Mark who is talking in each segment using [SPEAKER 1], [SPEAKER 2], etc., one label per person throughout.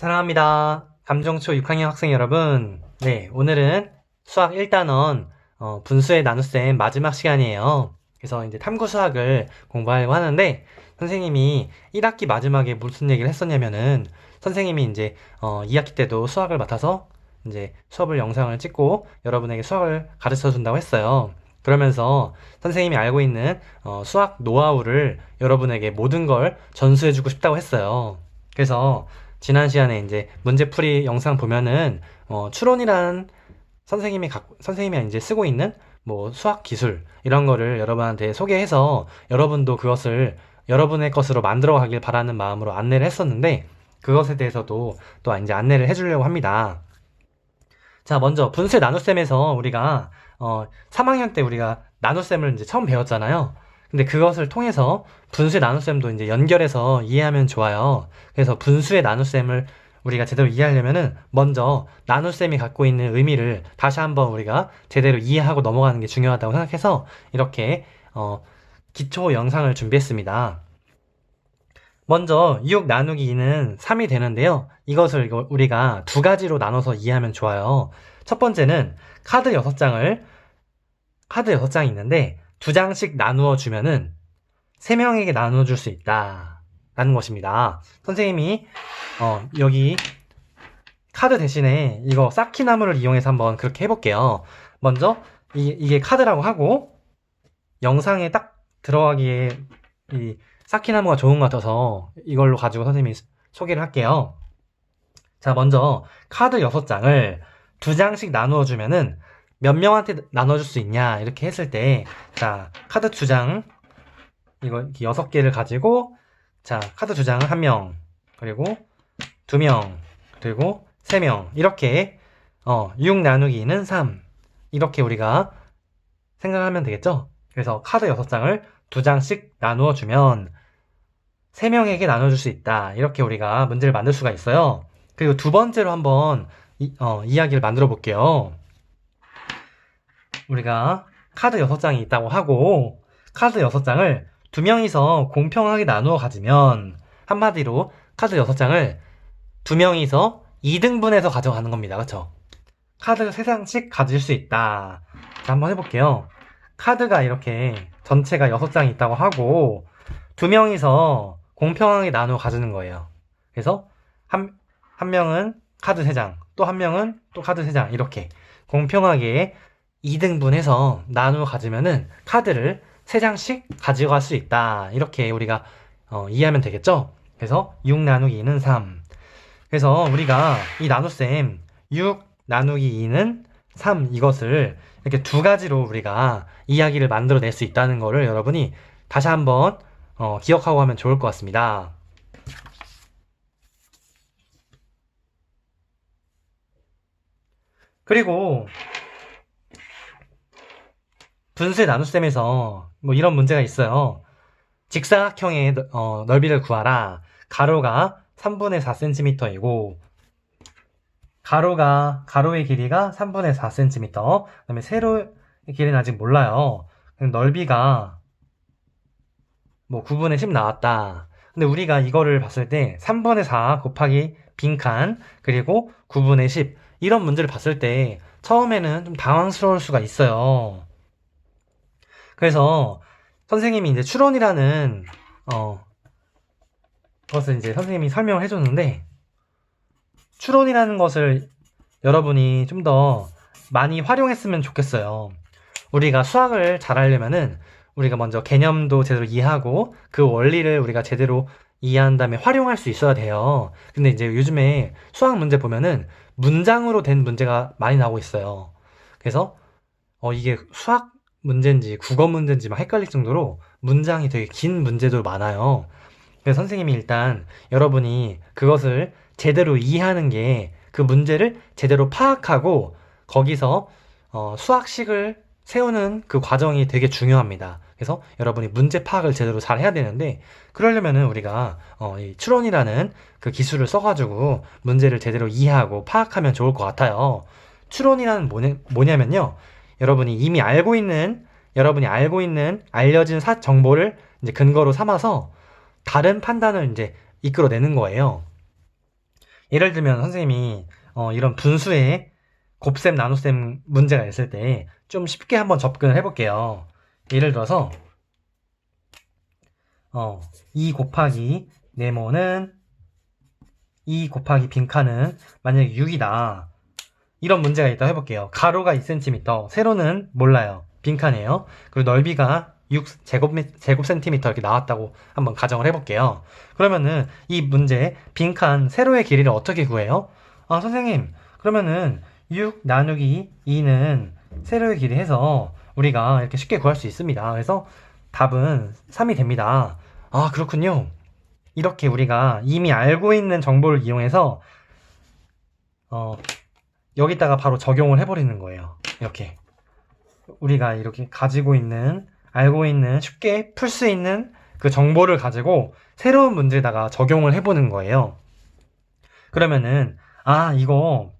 [SPEAKER 1] 사랑합니다. 감정초 6학년 학생 여러분. 네, 오늘은 수학 1단원 분수의 나눗셈 마지막 시간이에요. 그래서 이제 탐구 수학을 공부하려고 하는데 선생님이 1학기 마지막에 무슨 얘기를 했었냐면은 선생님이 이제 2학기 때도 수학을 맡아서 이제 수업을 영상을 찍고 여러분에게 수학을 가르쳐 준다고 했어요. 그러면서 선생님이 알고 있는 수학 노하우를 여러분에게 모든 걸 전수해 주고 싶다고 했어요. 그래서 지난 시간에 이제 문제풀이 영상 보면은 추론이란 선생님이 이제 쓰고 있는 뭐 수학 기술 이런 거를 여러분한테 소개해서 여러분도 그것을 여러분의 것으로 만들어 가길 바라는 마음으로 안내를 했었는데 그것에 대해서도 또 이제 안내를 해주려고 합니다. 자, 먼저 분수의 나눗셈에서 우리가 3학년 때 우리가 나눗셈을 이제 처음 배웠잖아요. 근데 그것을 통해서 분수의 나눗셈도 이제 연결해서 이해하면 좋아요. 그래서 분수의 나눗셈을 우리가 제대로 이해하려면은 먼저 나눗셈이 갖고 있는 의미를 다시 한번 우리가 제대로 이해하고 넘어가는 게 중요하다고 생각해서 이렇게 기초 영상을 준비했습니다. 먼저 6 나누기 2는 3이 되는데요. 이것을 우리가 두 가지로 나눠서 이해하면 좋아요. 첫 번째는 카드 6장이 있는데 두 장씩 나누어 주면은 3명에게 나눠 줄 수 있다 라는 것입니다. 선생님이 여기 카드 대신에 이거 쌓기나무를 이용해서 한번 그렇게 해볼게요. 먼저 이게 카드라고 하고 영상에 딱 들어가기에 이 쌓기나무가 좋은 것 같아서 이걸로 가지고 선생님이 소개를 할게요. 자, 먼저 카드 6장을 두 장씩 나누어 주면은 몇 명한테 나눠줄 수 있냐 이렇게 했을 때, 자, 카드 2장 이거 6개를 가지고, 자, 카드 2장은 1명, 그리고 2명, 그리고 3명 이렇게 6 나누기 2는 3 이렇게 우리가 생각하면 되겠죠? 그래서 카드 6장을 두 장씩 나누어 주면 3명에게 나눠줄 수 있다 이렇게 우리가 문제를 만들 수가 있어요. 그리고 두 번째로 한번 이야기를 만들어 볼게요. 우리가 카드 6장이 있다고 하고 카드 6장을 두 명이서 공평하게 나누어 가지면 한마디로 카드 6장을 두 명이서 2등분해서 가져가는 겁니다. 그쵸? 카드 3장씩 가질 수 있다. 자, 한번 해볼게요. 카드가 이렇게 전체가 6장이 있다고 하고 두 명이서 공평하게 나누어 가지는 거예요. 그래서 한 명은 카드 3장, 또 한 명은 또 카드 3장 이렇게 공평하게 2등분해서 나누어 가지면은 카드를 3장씩 가져갈 수 있다. 이렇게 우리가 이해하면 되겠죠? 그래서 6 나누기 2는 3. 그래서 우리가 이 나눗셈 6 나누기 2는 3 이것을 이렇게 두 가지로 우리가 이야기를 만들어낼 수 있다는 거를 여러분이 다시 한번 기억하고 하면 좋을 것 같습니다. 그리고 분수의 나눗셈에서 뭐 이런 문제가 있어요. 직사각형의 넓이를 구하라. 가로가 3분의 4cm이고 가로의 길이가 3분의 4cm, 그 다음에 세로의 길이는 아직 몰라요. 넓이가 뭐 9분의 10 나왔다. 근데 우리가 이거를 봤을 때 3분의 4 곱하기 빈칸 그리고 9분의 10 이런 문제를 봤을 때 처음에는 좀 당황스러울 수가 있어요. 그래서 선생님이 이제 추론이라는 것을 이제 선생님이 설명을 해줬는데 추론이라는 것을 여러분이 좀 더 많이 활용했으면 좋겠어요. 우리가 수학을 잘 하려면은 우리가 먼저 개념도 제대로 이해하고 그 원리를 우리가 제대로 이해한 다음에 활용할 수 있어야 돼요. 근데 이제 요즘에 수학 문제 보면은 문장으로 된 문제가 많이 나오고 있어요. 그래서 이게 수학 문제인지 국어 문제인지 막 헷갈릴 정도로 문장이 되게 긴 문제도 많아요. 그래서 선생님이 일단 여러분이 그것을 제대로 이해하는 게 그 문제를 제대로 파악하고 거기서 수학식을 세우는 그 과정이 되게 중요합니다. 그래서 여러분이 문제 파악을 제대로 잘 해야 되는데 그러려면은 우리가 이 추론이라는 그 기술을 써가지고 문제를 제대로 이해하고 파악하면 좋을 것 같아요. 추론이라는 뭐냐면요. 여러분이 알고 있는 알려진 정보를 이제 근거로 삼아서 다른 판단을 이제 이끌어내는 거예요. 예를 들면 선생님이 이런 분수의 곱셈, 나눗셈 문제가 있을 때 좀 쉽게 한번 접근을 해볼게요. 예를 들어서 2 곱하기 네모는 2 곱하기 빈칸은 만약에 6이다. 이런 문제가 있다고 해볼게요. 가로가 2cm, 세로는 몰라요. 빈칸이에요. 그리고 넓이가 6 제곱 센티미터 이렇게 나왔다고 한번 가정을 해볼게요. 그러면은 이 문제 빈칸 세로의 길이를 어떻게 구해요? 선생님, 그러면은 6 나누기 2는 세로의 길이 해서 우리가 이렇게 쉽게 구할 수 있습니다. 그래서 답은 3이 됩니다. 그렇군요. 이렇게 우리가 이미 알고 있는 정보를 이용해서 여기다가 바로 적용을 해버리는 거예요. 이렇게 우리가 이렇게 가지고 있는, 알고 있는, 쉽게 풀 수 있는 그 정보를 가지고 새로운 문제에다가 적용을 해보는 거예요. 그러면은 이거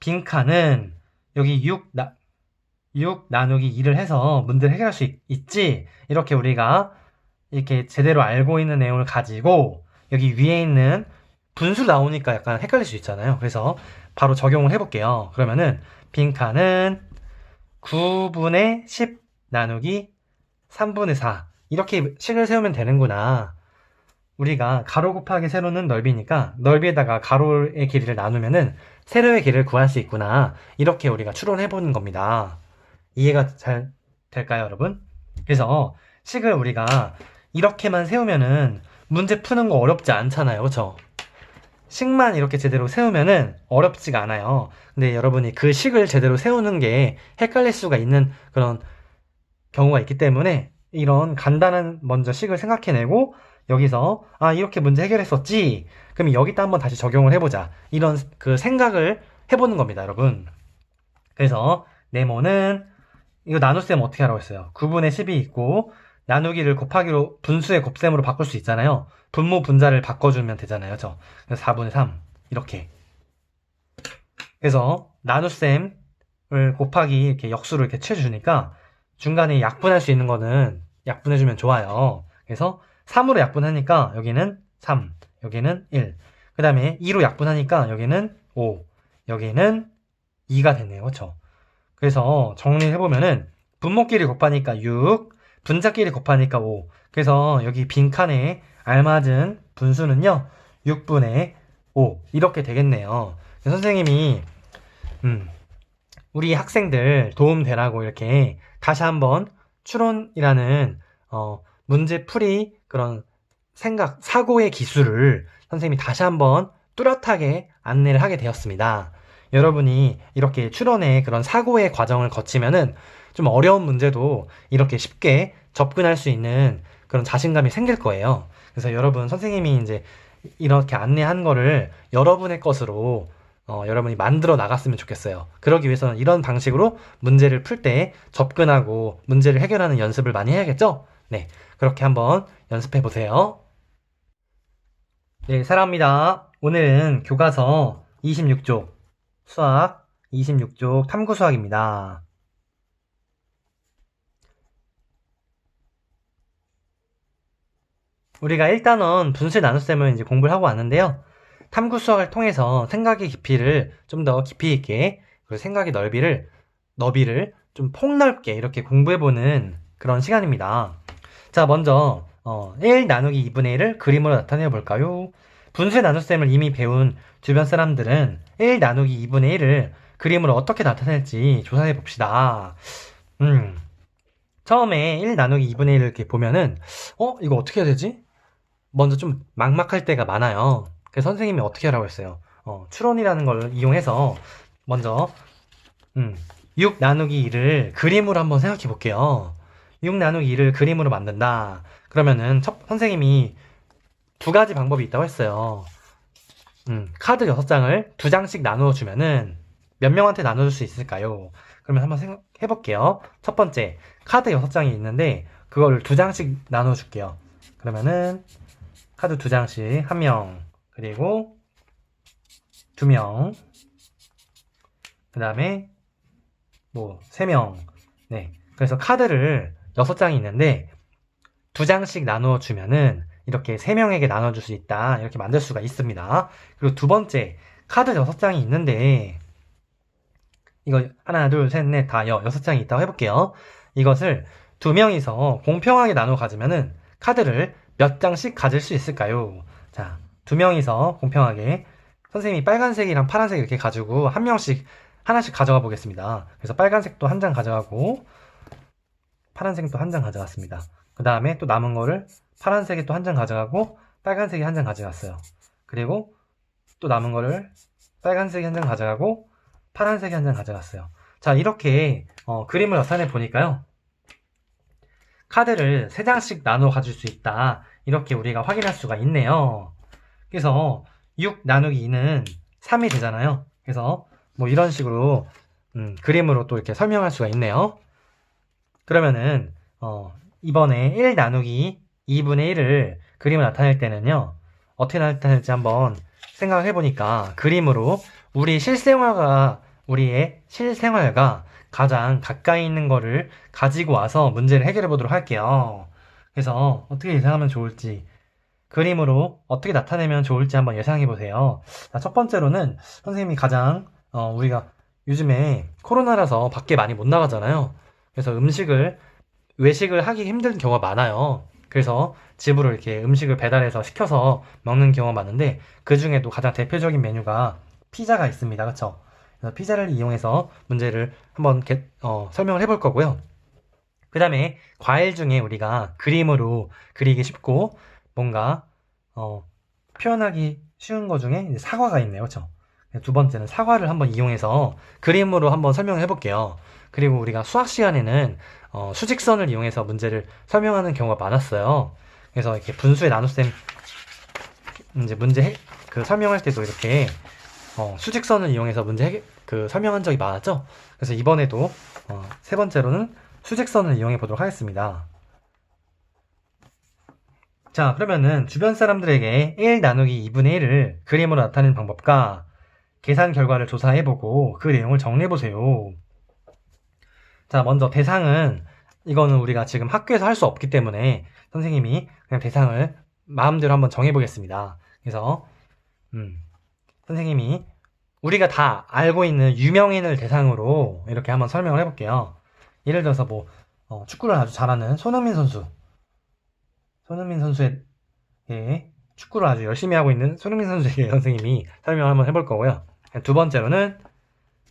[SPEAKER 1] 빈칸은 여기 6 나누기 2를 해서 문제를 해결할 수 있지. 이렇게 우리가 이렇게 제대로 알고 있는 내용을 가지고 여기 위에 있는 분수 나오니까 약간 헷갈릴 수 있잖아요. 그래서 바로 적용을 해볼게요. 그러면은 빈칸은 9분의 10 나누기 3분의 4 이렇게 식을 세우면 되는구나. 우리가 가로 곱하기 세로는 넓이니까 넓이에다가 가로의 길이를 나누면은 세로의 길이를 구할 수 있구나. 이렇게 우리가 추론해보는 겁니다. 이해가 잘 될까요, 여러분? 그래서 식을 우리가 이렇게만 세우면은 문제 푸는 거 어렵지 않잖아요. 그쵸? 식만 이렇게 제대로 세우면은 어렵지가 않아요. 근데 여러분이 그 식을 제대로 세우는 게 헷갈릴 수가 있는 그런 경우가 있기 때문에 이런 간단한 먼저 식을 생각해내고 여기서 이렇게 문제 해결했었지? 그럼 여기다 한번 다시 적용을 해보자. 이런 그 생각을 해보는 겁니다, 여러분. 그래서 네모는 이거 나눗셈 어떻게 하라고 했어요? 9분의 10이 있고 나누기를 곱하기로 분수의 곱셈으로 바꿀 수 있잖아요. 분모 분자를 바꿔주면 되잖아요. 그래서 4분의 3 이렇게. 그래서 나눗셈을 곱하기 이렇게 역수로 이렇게 채주니까 중간에 약분할 수 있는 거는 약분해주면 좋아요. 그래서 3으로 약분하니까 여기는 3, 여기는 1. 그 다음에 2로 약분하니까 여기는 5, 여기는 2가 되네요. 그렇죠? 그래서 정리해보면은 분모끼리 곱하니까 6, 분자끼리 곱하니까 5. 그래서 여기 빈칸에 알맞은 분수는요 6분의 5 이렇게 되겠네요. 선생님이 우리 학생들 도움되라고 이렇게 다시 한번 추론이라는 문제풀이 그런 생각, 사고의 기술을 선생님이 다시 한번 뚜렷하게 안내를 하게 되었습니다. 여러분이 이렇게 추론의 그런 사고의 과정을 거치면은 좀 어려운 문제도 이렇게 쉽게 접근할 수 있는 그런 자신감이 생길 거예요. 그래서 여러분, 선생님이 이제 이렇게 안내한 거를 여러분의 것으로 여러분이 만들어 나갔으면 좋겠어요. 그러기 위해서는 이런 방식으로 문제를 풀 때 접근하고 문제를 해결하는 연습을 많이 해야겠죠? 네, 그렇게 한번 연습해 보세요. 네, 사랑합니다. 오늘은 교과서 26쪽, 수학 26쪽 탐구 수학입니다. 우리가 1단원 분수의 나눗셈을 이제 공부를 하고 왔는데요. 탐구 수학을 통해서 생각의 깊이를 좀 더 깊이 있게, 그리고 생각의 너비를 좀 폭넓게 이렇게 공부해보는 그런 시간입니다. 자, 먼저 1 나누기 2분의 1을 그림으로 나타내 볼까요? 분수의 나눗셈을 이미 배운 주변 사람들은 1 나누기 2분의 1을 그림으로 어떻게 나타낼지 조사해 봅시다. 처음에 1 나누기 2분의 1을 이렇게 보면은 이거 어떻게 해야 되지? 먼저 좀 막막할 때가 많아요. 그래서 선생님이 어떻게 하라고 했어요? 추론이라는 걸 이용해서 먼저 6 나누기 2를 그림으로 한번 생각해 볼게요. 6 나누기 2를 그림으로 만든다. 그러면은 선생님이 두 가지 방법이 있다고 했어요. 카드 6장을 2장씩 나누어 주면은 몇 명한테 나눠줄 수 있을까요? 그러면 한번 생각해 볼게요. 첫 번째, 카드 6장이 있는데 그걸 2장씩 나눠 줄게요. 그러면은 카드 2장씩 1명, 그리고 2명, 그 다음에 3명. 네. 그래서 카드를 6장이 있는데 2장씩 나누어 주면은 이렇게 3명에게 나눠줄 수 있다. 이렇게 만들 수가 있습니다. 그리고 두 번째, 카드 6장이 있는데, 이거 하나, 둘, 셋, 넷, 다 6장이 있다고 해볼게요. 이것을 2명이서 공평하게 나눠 가지면은 카드를 몇 장씩 가질 수 있을까요? 자, 2명이서 공평하게 선생님이 빨간색이랑 파란색 이렇게 가지고 한 명씩 하나씩 가져가 보겠습니다. 그래서 빨간색도 한 장 가져가고 파란색도 한 장 가져갔습니다. 그 다음에 또 남은 거를 파란색이 또 한 장 가져가고 빨간색이 한 장 가져갔어요. 그리고 또 남은 거를 빨간색이 한 장 가져가고 파란색이 한 장 가져갔어요. 자, 이렇게 그림을 나타내 보니까요. 카드를 3장씩 나눠 가질 수 있다. 이렇게 우리가 확인할 수가 있네요. 그래서 6 나누기 2는 3이 되잖아요. 그래서 뭐 이런 식으로 그림으로 또 이렇게 설명할 수가 있네요. 그러면은 이번에 1 나누기 2분의 1을 그림을 나타낼 때는요. 어떻게 나타낼지 한번 생각을 해보니까 그림으로 우리의 실생활과 가장 가까이 있는 거를 가지고 와서 문제를 해결해 보도록 할게요. 그래서 어떻게 예상하면 좋을지, 그림으로 어떻게 나타내면 좋을지 한번 예상해 보세요. 자, 첫 번째로는 선생님이 가장 우리가 요즘에 코로나라서 밖에 많이 못 나가잖아요. 그래서 외식을 하기 힘든 경우가 많아요. 그래서 집으로 이렇게 음식을 배달해서 시켜서 먹는 경우가 많은데, 그 중에도 가장 대표적인 메뉴가 피자가 있습니다. 그쵸? 그래서 피자를 이용해서 문제를 한번 설명을 해볼 거고요. 그 다음에 과일 중에 우리가 그림으로 그리기 쉽고 뭔가 표현하기 쉬운 거 중에 이제 사과가 있네요. 그쵸? 두 번째는 사과를 한번 이용해서 그림으로 한번 설명을 해볼게요. 그리고 우리가 수학 시간에는 수직선을 이용해서 문제를 설명하는 경우가 많았어요. 그래서 이렇게 분수의 나눗셈 이제 설명할 때도 이렇게 수직선을 이용해서 설명한 적이 많았죠. 그래서 이번에도 세 번째로는 수직선을 이용해 보도록 하겠습니다. 자, 그러면은 주변 사람들에게 1 나누기 2분의 1을 그림으로 나타내는 방법과 계산 결과를 조사해보고 그 내용을 정리해보세요. 자, 먼저 대상은, 이거는 우리가 지금 학교에서 할 수 없기 때문에 선생님이 그냥 대상을 마음대로 한번 정해보겠습니다. 그래서 선생님이 우리가 다 알고 있는 유명인을 대상으로 이렇게 한번 설명을 해볼게요. 예를 들어서 축구를 아주 잘하는 손흥민 선수의 축구를 아주 열심히 하고 있는 손흥민 선수에게 선생님이 설명을 한번 해볼 거고요. 두 번째로는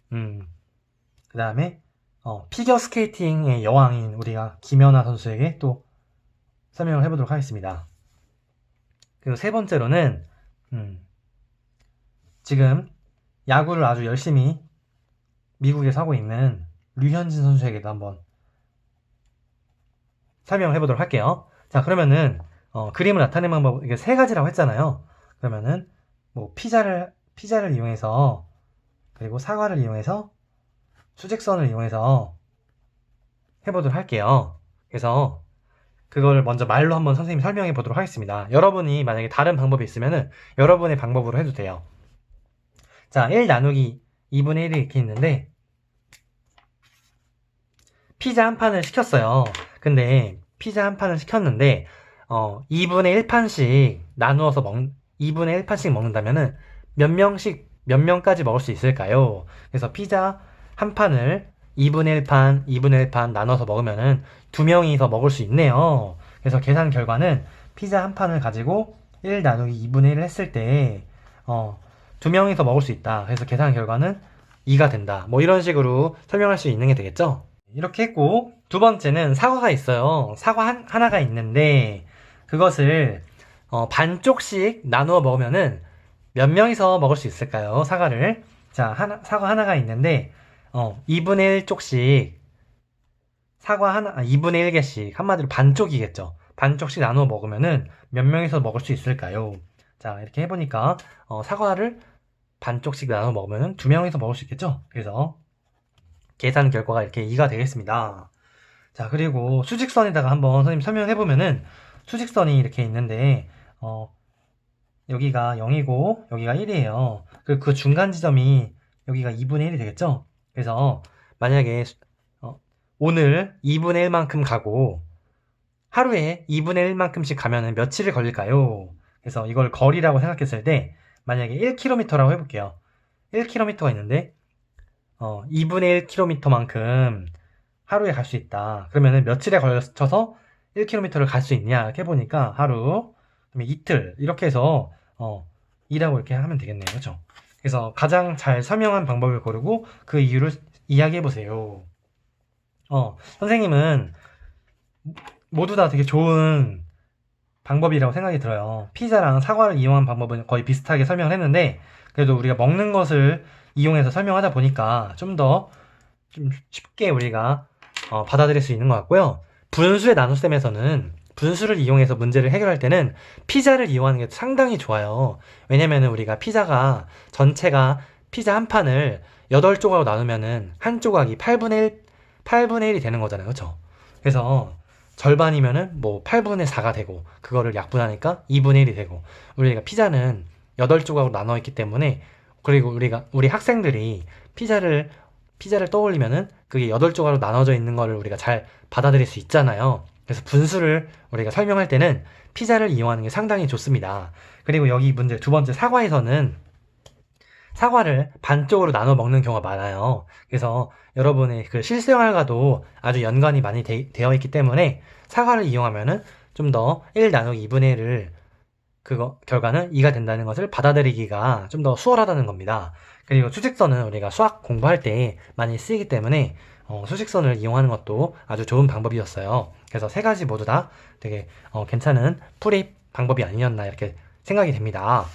[SPEAKER 1] 그 다음에 피겨스케이팅의 여왕인 우리가 김연아 선수에게 또 설명을 해보도록 하겠습니다. 그리고 세 번째로는 지금 야구를 아주 열심히 미국에서 하고 있는 류현진 선수에게도 한번 설명을 해보도록 할게요. 자, 그러면은 그림을 나타내는 방법, 이게 3가지라고 했잖아요. 그러면은 피자를 이용해서, 그리고 사과를 이용해서, 수직선을 이용해서 해보도록 할게요. 그래서 그걸 먼저 말로 한번 선생님이 설명해 보도록 하겠습니다. 여러분이 만약에 다른 방법이 있으면은 여러분의 방법으로 해도 돼요. 자, 1 나누기 2분의 1이 이렇게 있는데, 피자 한 판을 시켰어요. 근데 피자 한 판을 시켰는데 2분의 1판씩 나누어서 2분의 1판씩 먹는다면은 몇 명까지 먹을 수 있을까요? 그래서 피자 한 판을 2분의 1판, 2분의 1판 나눠서 먹으면은 2명이서 먹을 수 있네요. 그래서 계산 결과는 피자 한 판을 가지고 1 나누기 2분의 1을 했을 때 2명이서 먹을 수 있다. 그래서 계산 결과는 2가 된다. 뭐 이런 식으로 설명할 수 있는 게 되겠죠? 이렇게 했고, 두 번째는 사과가 있어요. 사과 하나가 있는데 그것을 반쪽씩 나누어 먹으면은 몇 명이서 먹을 수 있을까요? 사과를. 자, 사과 하나가 있는데 2분의 1쪽씩 사과 2분의 1개씩, 한마디로 반쪽이겠죠. 반쪽씩 나누어 먹으면은 몇 명이서 먹을 수 있을까요? 자, 이렇게 해보니까 사과를 반쪽씩 나눠 먹으면 2명이서 먹을 수 있겠죠? 그래서 계산 결과가 이렇게 2가 되겠습니다. 자, 그리고 수직선에다가 한번 선생님 설명해보면은, 수직선이 이렇게 있는데 여기가 0이고 여기가 1이에요. 그 중간 지점이 여기가 2분의 1이 되겠죠? 그래서 만약에 오늘 2분의 1만큼 가고 하루에 2분의 1만큼씩 가면은 며칠이 걸릴까요? 그래서 이걸 거리라고 생각했을 때 만약에 1km라고 해볼게요. 1km가 있는데 2분의 1km만큼 하루에 갈 수 있다. 그러면은 며칠에 걸쳐서 1km를 갈 수 있냐 이렇게 해보니까 하루, 그다음에 이틀 이렇게 해서 2라고 이렇게 하면 되겠네요. 그렇죠? 그래서 가장 잘 설명한 방법을 고르고 그 이유를 이야기해보세요. 선생님은 모두 다 되게 좋은 방법이라고 생각이 들어요. 피자랑 사과를 이용한 방법은 거의 비슷하게 설명을 했는데, 그래도 우리가 먹는 것을 이용해서 설명하다 보니까 좀 더 좀 쉽게 우리가 받아들일 수 있는 것 같고요. 분수의 나눗셈에서는 분수를 이용해서 문제를 해결할 때는 피자를 이용하는 게 상당히 좋아요. 왜냐면은 우리가 피자가 전체가 피자 한 판을 8조각으로 나누면은 한 조각이 8분의 1이 되는 거잖아요. 그렇죠? 그래서 절반이면은 뭐 8분의 4가 되고, 그거를 약분하니까 2분의 1이 되고, 우리가 피자는 8조각으로 나눠 있기 때문에, 그리고 우리 학생들이 피자를 떠올리면은 그게 8조각으로 나눠져 있는 거를 우리가 잘 받아들일 수 있잖아요. 그래서 분수를 우리가 설명할 때는 피자를 이용하는 게 상당히 좋습니다. 그리고 여기 문제 두 번째, 사과에서는 사과를 반쪽으로 나눠 먹는 경우가 많아요. 그래서 여러분의 그 실생활과도 아주 연관이 많이 되어 있기 때문에 사과를 이용하면은 좀 더 1 나누기 2분의 1을 결과는 2가 된다는 것을 받아들이기가 좀 더 수월하다는 겁니다. 그리고 수직선은 우리가 수학 공부할 때 많이 쓰이기 때문에 수직선을 이용하는 것도 아주 좋은 방법이었어요. 그래서 세 가지 모두 다 되게 괜찮은 풀이 방법이 아니었나 이렇게 생각이 됩니다.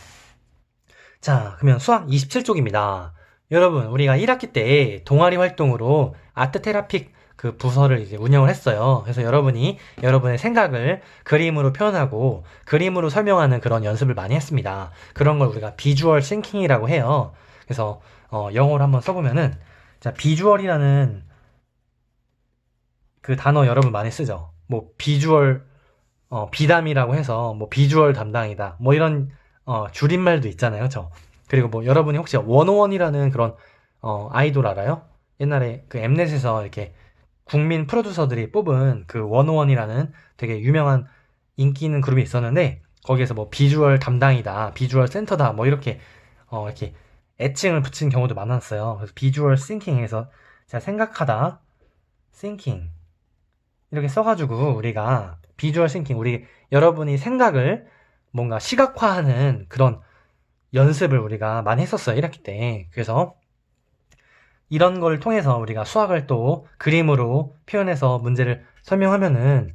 [SPEAKER 1] 자, 그러면 수학 27쪽입니다. 여러분, 우리가 1학기 때 동아리 활동으로 아트 테라픽 그 부서를 이제 운영을 했어요. 그래서 여러분이 여러분의 생각을 그림으로 표현하고 그림으로 설명하는 그런 연습을 많이 했습니다. 그런 걸 우리가 비주얼 싱킹이라고 해요. 그래서 영어로 한번 써보면은, 자, 비주얼이라는 그 단어 여러분 많이 쓰죠. 뭐 비주얼 비담이라고 해서 뭐 비주얼 담당이다, 뭐 이런 줄임말도 있잖아요. 그쵸? 그리고 뭐 여러분이 혹시 원오원이라는 그런 아이돌 알아요? 옛날에 그 엠넷에서 이렇게 국민 프로듀서들이 뽑은 그 원오원이라는 되게 유명한 인기 있는 그룹이 있었는데, 거기에서 뭐 비주얼 담당이다, 비주얼 센터다, 뭐 이렇게 애칭을 붙인 경우도 많았어요. 그래서 비주얼 싱킹에서 제가 생각하다, 싱킹 이렇게 써가지고 우리가 비주얼 싱킹, 여러분이 생각을 뭔가 시각화하는 그런 연습을 우리가 많이 했었어요. 1학기 때. 그래서 이런 걸 통해서 우리가 수학을 또 그림으로 표현해서 문제를 설명하면은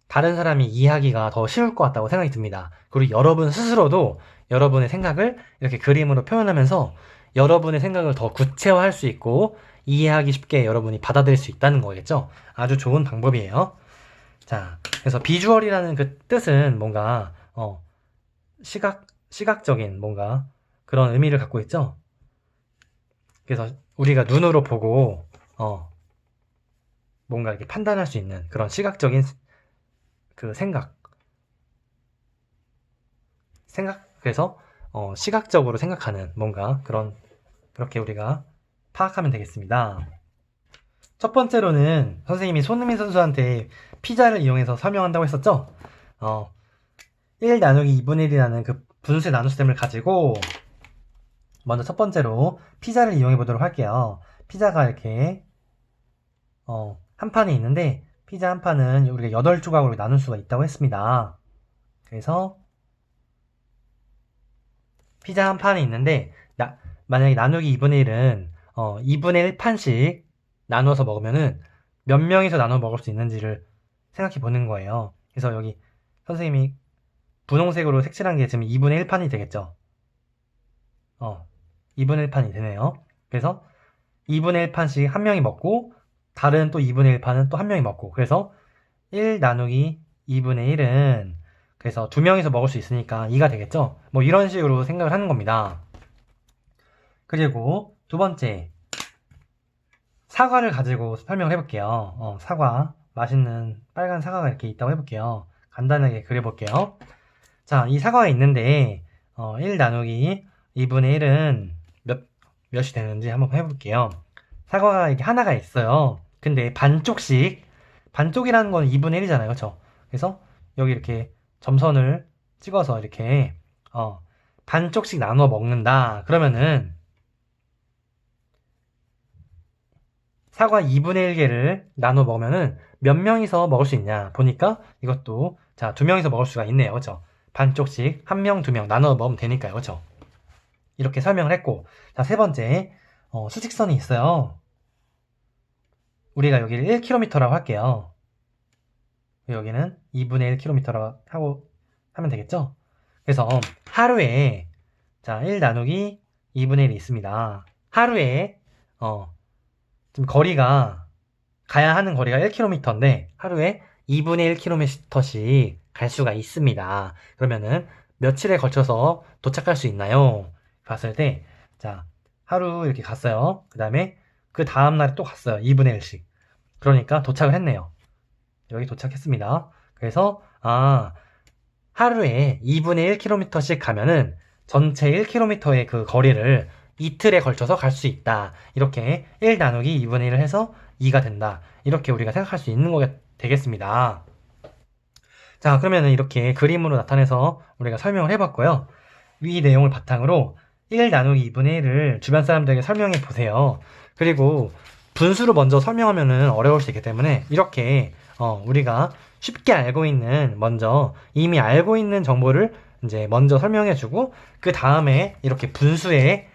[SPEAKER 1] 다른 사람이 이해하기가 더 쉬울 것 같다고 생각이 듭니다. 그리고 여러분 스스로도 여러분의 생각을 이렇게 그림으로 표현하면서 여러분의 생각을 더 구체화할 수 있고 이해하기 쉽게 여러분이 받아들일 수 있다는 거겠죠? 아주 좋은 방법이에요. 자, 그래서 비주얼이라는 그 뜻은 뭔가 시각적인 뭔가 그런 의미를 갖고 있죠? 그래서 우리가 눈으로 보고 뭔가 이렇게 판단할 수 있는 그런 시각적인 그 그래서 시각적으로 생각하는 뭔가 그렇게 우리가 파악하면 되겠습니다. 첫 번째로는 선생님이 손흥민 선수한테 피자를 이용해서 설명한다고 했었죠? 1 나누기 2분의 1이라는 그 분수의 나눗셈을 가지고 먼저 첫 번째로 피자를 이용해 보도록 할게요. 피자가 이렇게 한 판이 있는데, 피자 한 판은 우리가 8조각으로 나눌 수가 있다고 했습니다. 그래서 피자 한 판이 있는데 만약에 나누기 2분의 1은 2분의 1판씩 나눠서 먹으면은 몇 명이서 나눠 먹을 수 있는지를 생각해 보는 거예요. 그래서 여기 선생님이 분홍색으로 색칠한 게 지금 2분의 1판이 되겠죠. 2분의 1판이 되네요. 그래서 2분의 1판씩 한 명이 먹고, 다른 또 2분의 1판은 또 한 명이 먹고, 그래서 1 나누기 2분의 1은 그래서 2명이서 먹을 수 있으니까 2가 되겠죠. 뭐 이런 식으로 생각을 하는 겁니다. 그리고 두 번째, 사과를 가지고 설명을 해볼게요. 사과, 맛있는 빨간 사과가 이렇게 있다고 해볼게요. 간단하게 그려볼게요. 자, 이 사과가 있는데 1 나누기 2분의 1은 몇이 되는지 한번 해볼게요. 사과가 이렇게 하나가 있어요. 근데 반쪽이라는 건 2분의 1이잖아요. 그쵸? 그래서 여기 이렇게 점선을 찍어서 이렇게 반쪽씩 나눠 먹는다. 그러면은 사과 2분의 1개를 나눠 먹으면은 몇 명이서 먹을 수 있냐 보니까 이것도 자, 2명이서 먹을 수가 있네요. 그죠? 반쪽씩 1명, 2명 나눠 먹으면 되니까요. 그죠? 이렇게 설명을 했고, 자, 세 번째, 수직선이 있어요. 우리가 여기를 1km라고 할게요. 여기는 2분의 1km라고 하고 하면 되겠죠? 그래서 하루에 자, 1 나누기 2분의 1이 있습니다. 하루에 지금 거리가 가야 하는 거리가 1km인데 하루에 2분의 1km씩 갈 수가 있습니다. 그러면은 며칠에 걸쳐서 도착할 수 있나요? 봤을 때, 자, 하루 이렇게 갔어요. 그 다음에 그 다음날에 또 갔어요. 2분의 1씩. 그러니까 도착을 했네요. 여기 도착했습니다. 그래서, 하루에 2분의 1km씩 가면은 전체 1km의 그 거리를 이틀에 걸쳐서 갈 수 있다. 이렇게 1 나누기 2분의 1을 해서 2가 된다. 이렇게 우리가 생각할 수 있는 거가 되겠습니다. 자, 그러면은 이렇게 그림으로 나타내서 우리가 설명을 해봤고요. 위 내용을 바탕으로 1 나누기 2분의 1을 주변 사람들에게 설명해 보세요. 그리고 분수로 먼저 설명하면은 어려울 수 있기 때문에 이렇게 우리가 쉽게 알고 있는 먼저 이미 알고 있는 정보를 이제 먼저 설명해 주고 그 다음에 이렇게 분수의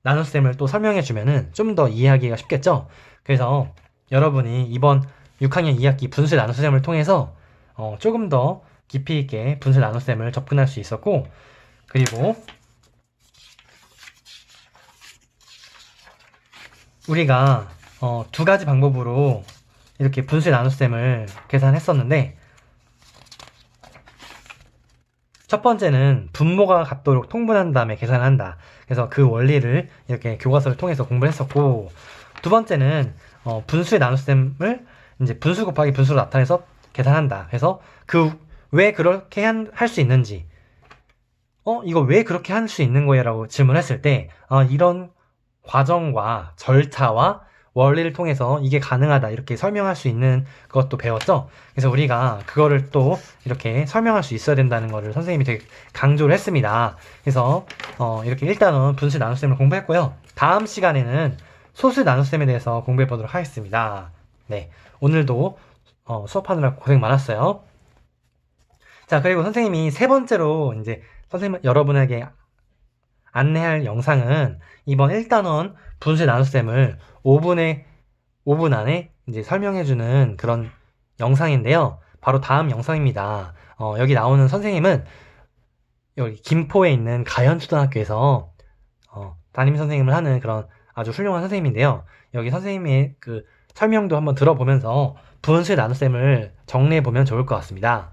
[SPEAKER 1] 나눗셈을 또 설명해 주면은 좀 더 이해하기가 쉽겠죠? 그래서 여러분이 이번 6학년 2학기 분수의 나눗셈을 통해서 조금 더 깊이 있게 분수의 나눗셈을 접근할 수 있었고, 그리고 우리가 두 가지 방법으로 이렇게 분수의 나눗셈을 계산했었는데, 첫 번째는 분모가 같도록 통분한 다음에 계산한다. 그래서 그 원리를 이렇게 교과서를 통해서 공부를 했었고, 두 번째는 분수의 나눗셈을 이제 분수 곱하기 분수로 나타내서 계산한다. 그래서 왜 그렇게 할 수 있는지, 이거 왜 그렇게 할 수 있는 거야? 라고 질문했을 때, 이런 과정과 절차와 원리를 통해서 이게 가능하다. 이렇게 설명할 수 있는 것도 배웠죠? 그래서 우리가 그거를 또 이렇게 설명할 수 있어야 된다는 거를 선생님이 되게 강조를 했습니다. 그래서 이렇게 일단은 분수의 나눗셈을 공부했고요. 다음 시간에는 소수의 나눗셈에 대해서 공부해 보도록 하겠습니다. 네, 오늘도 수업하느라 고생 많았어요. 자, 그리고 선생님이 세 번째로 이제 여러분에게 안내할 영상은 이번 1단원 분수의 나눗셈을 5분 안에 이제 설명해주는 그런 영상인데요. 바로 다음 영상입니다. 여기 나오는 선생님은 여기 김포에 있는 가현초등학교에서 담임 선생님을 하는 그런 아주 훌륭한 선생님인데요. 여기 선생님의 그 설명도 한번 들어보면서 분수의 나눗셈을 정리해보면 좋을 것 같습니다.